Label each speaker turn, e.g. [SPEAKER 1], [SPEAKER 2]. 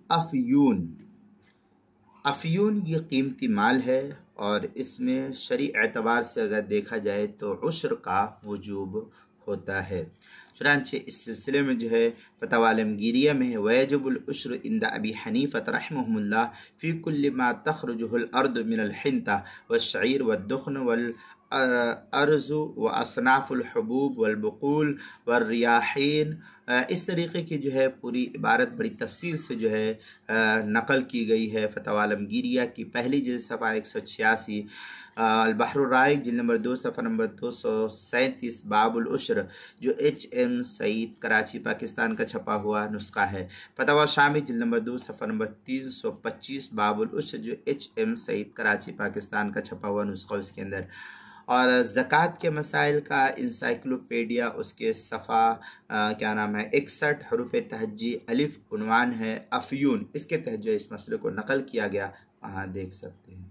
[SPEAKER 1] افیون، افیون یہ قیمتی مال ہے اور اس میں شرعی اعتبار سے اگر دیکھا جائے تو عشر کا وجوب ہوتا ہے۔ چنانچہ اس سلسلے میں جو ہے فتاوی عالمگیریہ میں ہے وَيَجِبُ الْعُشْرُ عِنْدَ أَبِي حَنِيفَةَ رَحِمَهُ اللَّهُ فِي كُلِّ مَا تَخْرُجُهُ الْأَرْضُ مِنَ الْحِنْطَةِ وَالشَّعِيرِ وَالدُّخْنِ وَالْأَرْزُ وَأَصْنَافُ الْحُبُوبِ وَالْبُقُولِ وَالرِّيَاحِينِ۔ اس طریقے کی جو ہے پوری عبارت بڑی تفصیل سے جو ہے نقل کی گئی ہے فتاوی عالمگیریہ کی پہلی جلد صفحہ 186، البحر الرائق جلد نمبر 2 صفحہ نمبر 237، باب العشر جو HM سعید کراچی پاکستان کا چھپا ہوا نسخہ ہے۔ فتاوی شامی جلد نمبر 2 صفحہ نمبر 325، باب العشر جو HM سعید کراچی پاکستان کا چھپا ہوا نسخہ اس کے اندر۔ اور زکوٰۃ کے مسائل کا انسائکلوپیڈیا اس کے صفحہ کیا نام ہے 61، حروف تہجی الف عنوان ہے افیون، اس کے تحت جو اس مسئلے کو نقل کیا گیا وہاں دیکھ سکتے ہیں۔